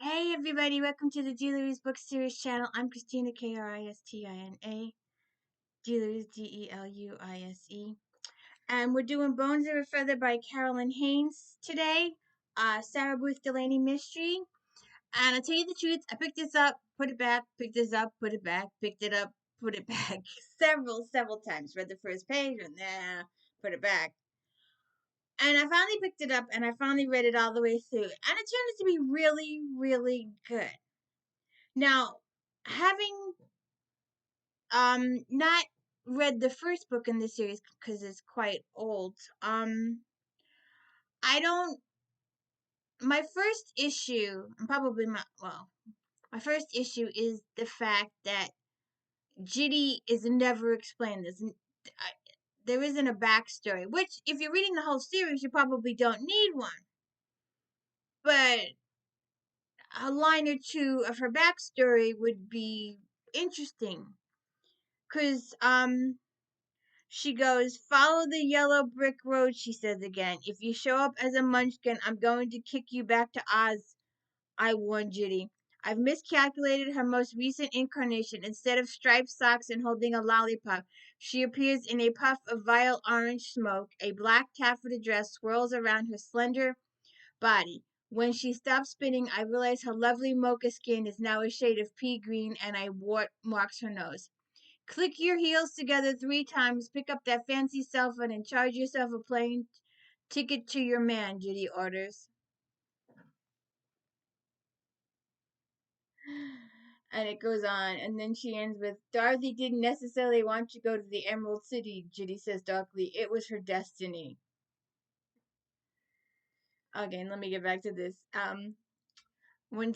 Hey everybody, welcome to the Dealer's Book Series channel. I'm Christina, Kristina, Dealers, Deluise. And we're doing Bones of a Feather by Carolyn Haines today. Sarah Booth Delaney mystery. And I'll tell you the truth, I picked this up, put it back, picked this up, put it back, picked it up, put it back several times. Read the first page and then put it back. And I finally picked it up and I finally read it all the way through. And it turned out to be really good. Now, having not read the first book in the series because it's quite old, I don't my first issue, and probably my first issue is the fact that Ginny is never explained. There isn't a backstory, which if you're reading the whole series, you probably don't need one. But a line or two of her backstory would be interesting. Because, she goes, follow the yellow brick road, she says again. If you show up as a munchkin, I'm going to kick you back to Oz, I warned Judy. I've miscalculated her most recent incarnation. Instead of striped socks and holding a lollipop, she appears in a puff of vile orange smoke. A black taffeta dress swirls around her slender body. When she stops spinning, I realize her lovely mocha skin is now a shade of pea green and a wart marks her nose. Click your heels together 3 times, pick up that fancy cell phone, and charge yourself a plane ticket to your man, Judy orders. And it goes on, and then she ends with, Dorothy didn't necessarily want to go to the Emerald City, Judy says darkly. It was her destiny. Again, let me get back to this. When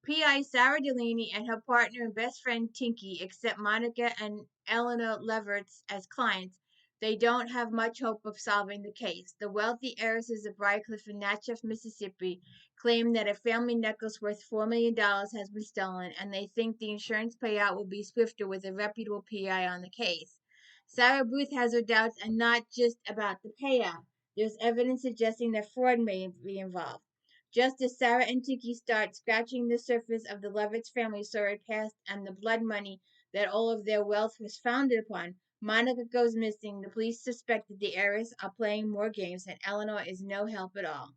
P.I. Sarah Delaney and her partner and best friend Tinky accept Monica and Eleanor Leverts as clients, they don't have much hope of solving the case. The wealthy heiresses of Briarcliff and Natchez, Mississippi, claim that a family necklace worth $4 million has been stolen, and they think the insurance payout will be swifter with a reputable PI on the case. Sarah Booth has her doubts, and not just about the payout. There's evidence suggesting that fraud may be involved. Just as Sarah and Tiki start scratching the surface of the Levitt's family sordid past and the blood money that all of their wealth was founded upon, Monica goes missing. The police suspect that the heirs are playing more games, and Eleanor is no help at all.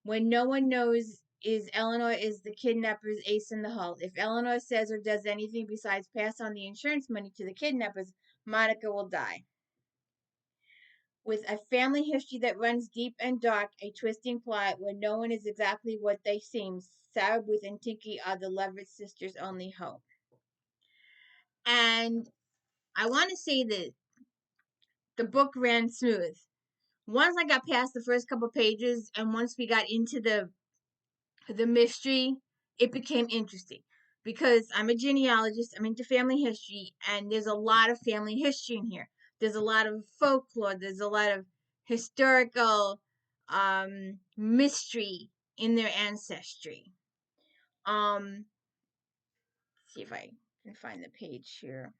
When no one knows Eleanor is the kidnapper's ace in the hole. If Eleanor says or does anything besides pass on the insurance money to the kidnappers, Monica will die. With a family history that runs deep and dark, a twisting plot where no one is exactly what they seem, Sarah Booth and Tinky are the Leverett sisters' only hope. And I want to say that the book ran smooth. Once I got past the first couple pages, and once we got into the mystery, it became interesting. Because I'm a genealogist, I'm into family history, and there's a lot of family history in here. There's a lot of folklore, there's a lot of historical mystery in their ancestry. See if I can find the page here.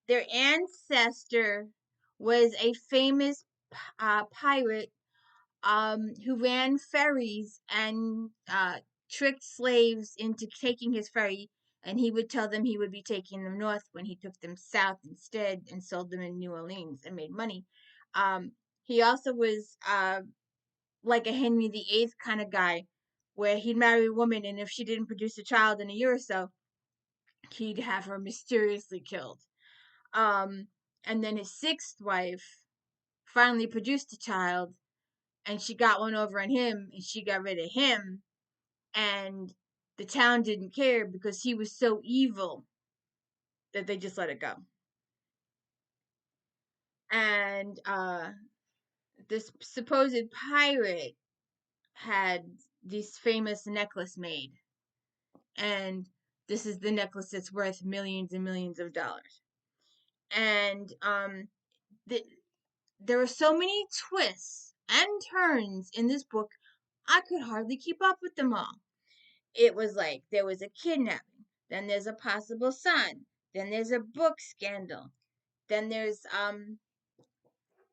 Their ancestor was a famous pirate who ran ferries and tricked slaves into taking his ferry, and he would tell them he would be taking them north when he took them south instead and sold them in New Orleans and made money. He also was like a Henry VIII kind of guy, where he'd marry a woman, and if she didn't produce a child in a year or so, he'd have her mysteriously killed. And then his 6th wife finally produced a child, and she got one over on him, and she got rid of him, and the town didn't care because he was so evil that they just let it go. And this supposed pirate had this famous necklace made, and this is the necklace that's worth millions and millions of dollars. And there are so many twists and turns in this book, I could hardly keep up with them all. It was like there was a kidnapping, then there's a possible son, then there's a book scandal, then there's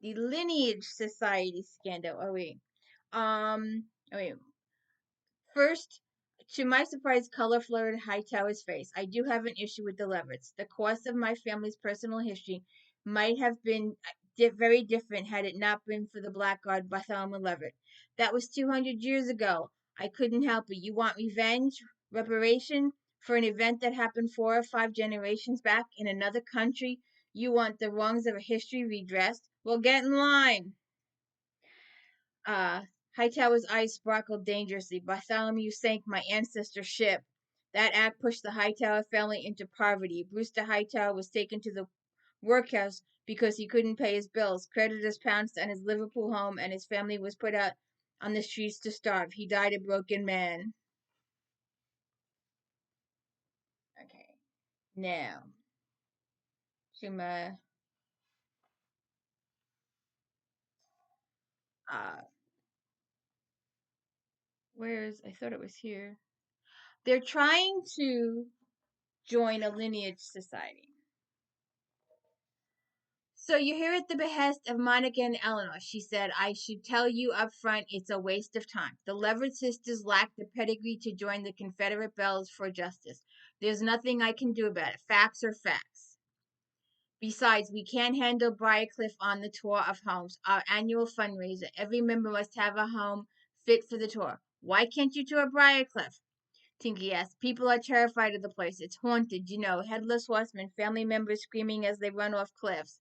the Lineage Society scandal. Oh wait, wait. First, to my surprise, color flooded Hightower's face. I do have an issue with the Leverets. The course of my family's personal history might have been very different had it not been for the blackguard Bartholomew Leverett. That was 200 years ago. I couldn't help it. You want revenge, reparation for an event that happened 4 or 5 generations back in another country? You want the wrongs of a history redressed? Well, get in line. Uh, Hightower's eyes sparkled dangerously. Bartholomew sank my ancestor's ship. That act pushed the Hightower family into poverty. Brewster Hightower was taken to the workhouse because he couldn't pay his bills. Creditors pounced on his Liverpool home, and his family was put out on the streets to starve. He died a broken man. Okay, now to my uh, where's I thought it was here. They're trying to join a lineage society. So you're here at the behest of Monica and Eleanor. She said, I should tell you up front, it's a waste of time. The Leverett sisters lack the pedigree to join the Confederate Bells for Justice. There's nothing I can do about it. Facts are facts. Besides, we can't handle Briarcliff on the tour of homes, our annual fundraiser. Every member must have a home fit for the tour. Why can't you tour Briarcliff? Tinky asked. People are terrified of the place. It's haunted, you know. Headless horsemen, family members screaming as they run off cliffs.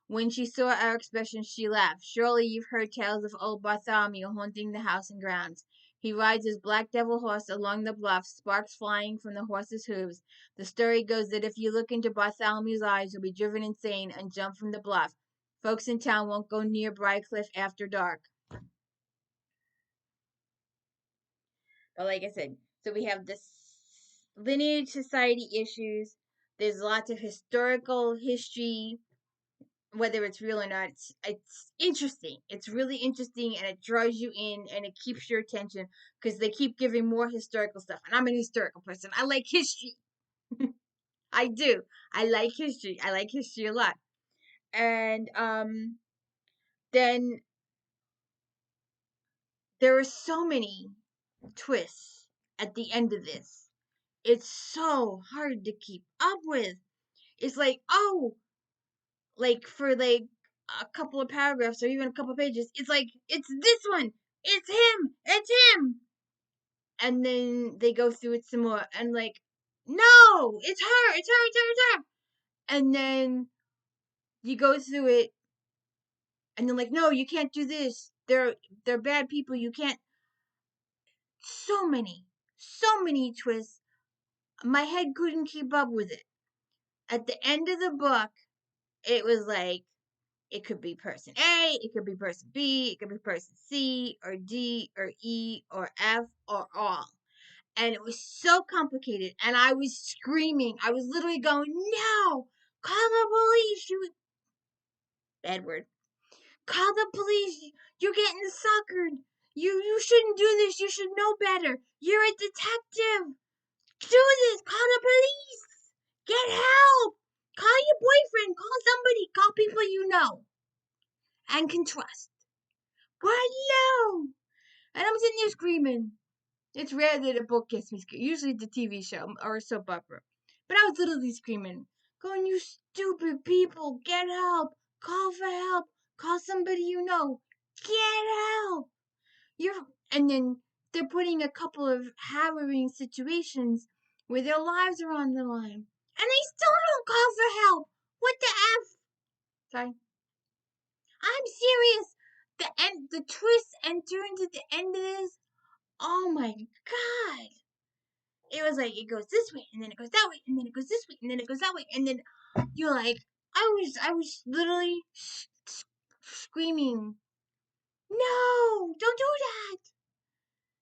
When she saw our expression, she laughed. Surely you've heard tales of old Bartholomew haunting the house and grounds. He rides his black devil horse along the bluff, sparks flying from the horse's hooves. The story goes that if you look into Bartholomew's eyes, you'll be driven insane and jump from the bluff. Folks in town won't go near Briarcliff after dark. But like I said, so we have this lineage society issues. There's lots of historical history, whether it's real or not. It's interesting. It's really interesting, and it draws you in, and it keeps your attention because they keep giving more historical stuff. And I'm an historical person. I like history. I do. I like history. I like history a lot. And then there are so many twists at the end of this. It's so hard to keep up with. It's like, oh, like for like a couple of paragraphs or even a couple of pages, it's like, it's this one, it's him, and then they go through it some more, and like, no, it's her, and then you go through it, and then like, no, you can't do this. They're bad people. You can't. So many twists. My head couldn't keep up with it. At the end of the book, it was like, it could be person A, it could be person B, it could be person C, or D, or E, or F, or all. And it was so complicated, and I was screaming. I was literally going, no! Call the police! Bad word. Call the police! You're getting suckered! You shouldn't do this! You should know better! You're a detective! Do this! Call the police! Get help! Call your boyfriend! Call somebody! Call people you know and can trust. Why no? And I'm sitting there screaming. It's rare that a book gets me scared. Usually it's a TV show or a soap opera. But I was literally screaming, going, you stupid people, get help. Call for help. Call somebody you know. Get help. And then they're putting a couple of harrowing situations where their lives are on the line. And they still don't call for help. What the F? Sorry. I'm serious. The twists and turns at the end of this. Oh my god. It was like, it goes this way, and then it goes that way, and then it goes this way, and then it goes that way, and then you're like, I was literally screaming, no, don't do that.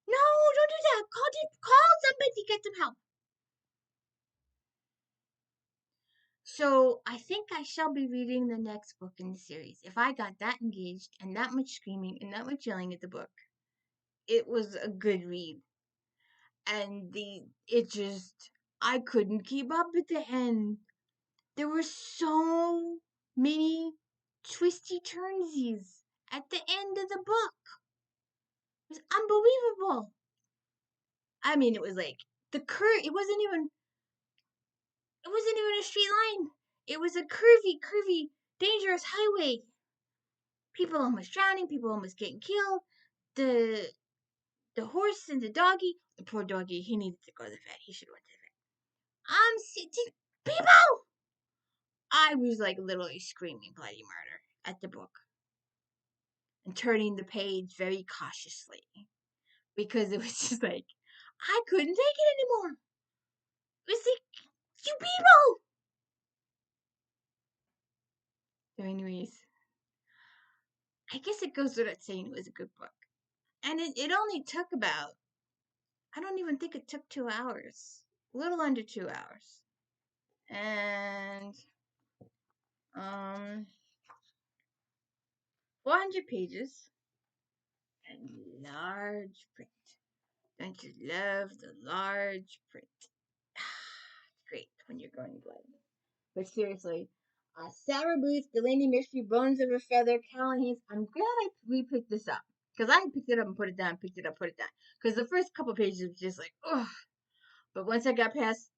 No, don't do that. Call somebody, get some help. So I think I shall be reading the next book in the series. If I got that engaged and that much screaming and that much yelling at the book, it was a good read. And I couldn't keep up at the end. There were so many twisty turnsies at the end of the book. It was unbelievable. I mean, it was like the curve. It wasn't even a straight line. It was a curvy, dangerous highway. People almost drowning. People almost getting killed. The horse and the doggy. The poor doggy. He needed to go to the vet. He should have went to the vet. I'm sitting. People. I was like literally screaming bloody murder at the book and turning the page very cautiously because it was just like I couldn't take it anymore. It was like, you people. So, anyways, I guess it goes without saying it was a good book. And it only took about, I don't even think it took 2 hours. A little under 2 hours. And, 400 pages. And large print. Don't you love the large print? It's great when you're going blind. But seriously, Sarah Booth, Delaney Mystery, Bones of a Feather, Carolyn Haines. I'm glad we picked this up. Because I picked it up and put it down, picked it up, put it down. Because the first couple pages was just like, ugh. But once I got past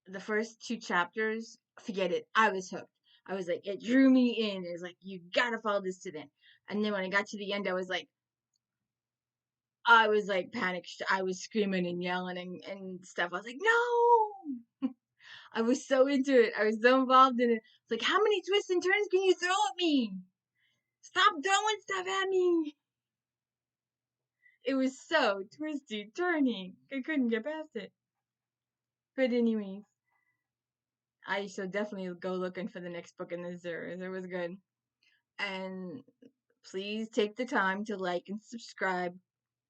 the first 2 chapters, forget it. I was hooked. I was like, it drew me in. It was like, you gotta follow this to the end. And then when I got to the end, I was like panicked. I was screaming and yelling and stuff. I was like, no! I was so into it. I was so involved in it. It's like, how many twists and turns can you throw at me? Stop throwing stuff at me. It was so twisty, turning. I couldn't get past it. But anyways, I shall definitely go looking for the next book in the series. It was good. And please take the time to like and subscribe.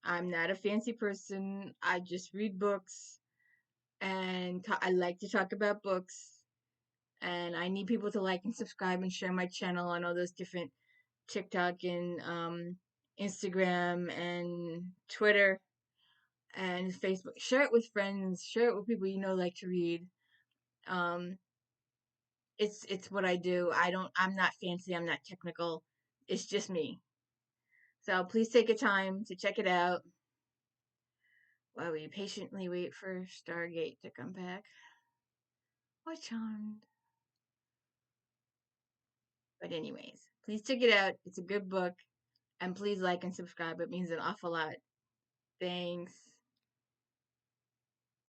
I'm not a fancy person. I just read books. And I like to talk about books. And I need people to like and subscribe and share my channel on all those different TikTok and Instagram and Twitter and Facebook. Share it with friends. Share it with people you know like to read. Um, it's what I do. I'm not fancy. I'm not technical. It's just me. So please take a time to check it out while we patiently wait for Stargate to come back. We're charmed. But anyways, please check it out. It's a good book. And please like and subscribe. It means an awful lot. Thanks.